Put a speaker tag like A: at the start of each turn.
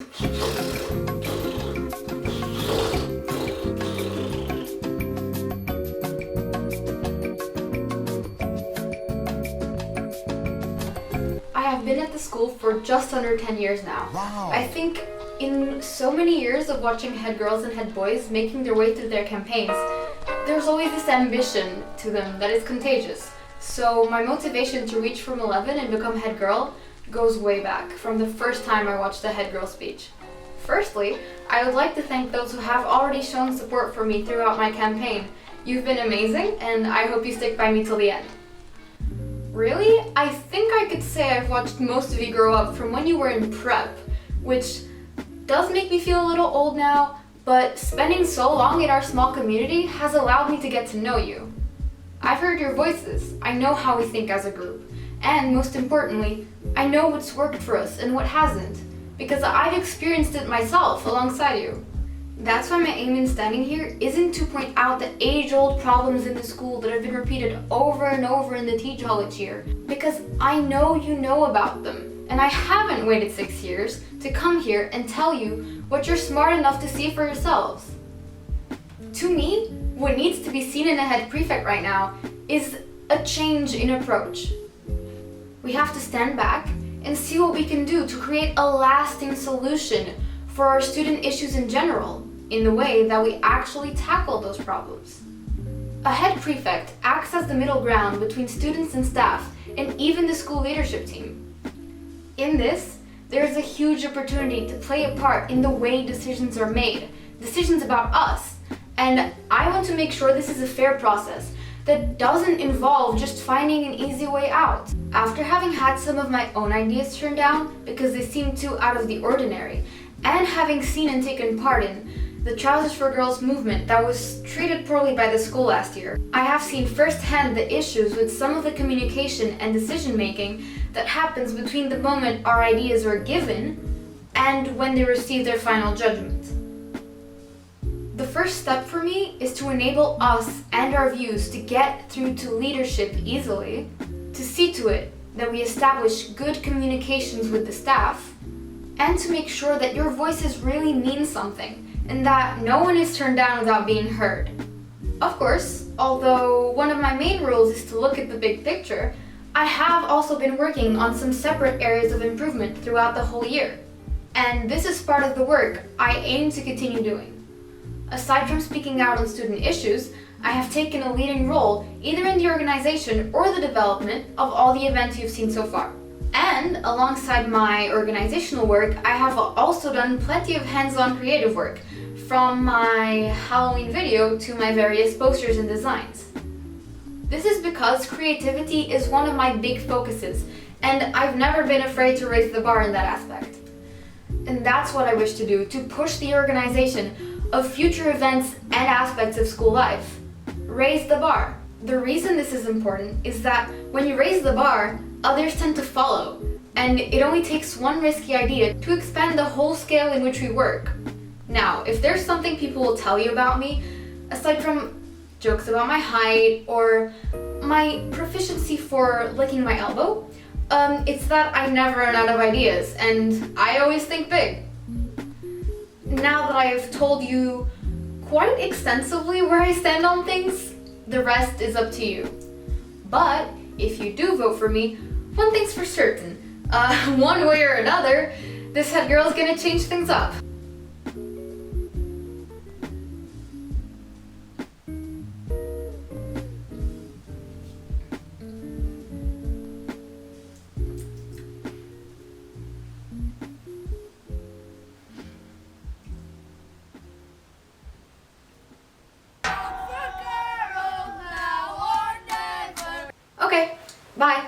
A: I have been at the school for just under 10 years now.
B: Wow.
A: I think in so many years of watching head girls and head boys making their way through their campaigns, there's always this ambition to them that is contagious. So my motivation to reach Room 11 and become head girl goes way back, from the first time I watched a head girl speech. Firstly, I would like to thank those who have already shown support for me throughout my campaign. You've been amazing, and I hope you stick by me till the end. Really? I think I could say I've watched most of you grow up from when you were in prep, which does make me feel a little old now, but spending so long in our small community has allowed me to get to know you. I've heard your voices, I know how we think as a group, and most importantly, I know what's worked for us and what hasn't, because I've experienced it myself alongside you. That's why my aim in standing here isn't to point out the age-old problems in the school that have been repeated over and over in the teach hall each year, because I know you know about them, and I haven't waited 6 years to come here and tell you what you're smart enough to see for yourselves. To me, what needs to be seen in a head prefect right now is a change in approach. We have to stand back and see what we can do to create a lasting solution for our student issues in general, in the way that we actually tackle those problems. A head prefect acts as the middle ground between students and staff, and even the school leadership team. In this, there is a huge opportunity to play a part in the way decisions are made, decisions about us, and I want to make sure this is a fair process that doesn't involve just finding an easy way out. After having had some of my own ideas turned down because they seemed too out of the ordinary, and having seen and taken part in the Trousers for Girls movement that was treated poorly by the school last year, I have seen firsthand the issues with some of the communication and decision making that happens between the moment our ideas are given and when they receive their final judgment. The first step for me is to enable us and our views to get through to leadership easily, to see to it that we establish good communications with the staff, and to make sure that your voices really mean something and that no one is turned down without being heard. Of course, although one of my main rules is to look at the big picture, I have also been working on some separate areas of improvement throughout the whole year. And this is part of the work I aim to continue doing. Aside from speaking out on student issues, I have taken a leading role either in the organization or the development of all the events you've seen so far. And alongside my organizational work, I have also done plenty of hands-on creative work, from my Halloween video to my various posters and designs. This is because creativity is one of my big focuses, and I've never been afraid to raise the bar in that aspect. And that's what I wish to do, to push the organization of future events and aspects of school life. Raise the bar. The reason this is important is that when you raise the bar, others tend to follow, and it only takes one risky idea to expand the whole scale in which we work. Now, if there's something people will tell you about me, aside from jokes about my height or my proficiency for licking my elbow, it's that I never run out of ideas, and I always think big. Now that I have told you quite extensively where I stand on things, the rest is up to you. But if you do vote for me, one thing's for certain, one way or another, this head girl's gonna change things up. Okay, bye.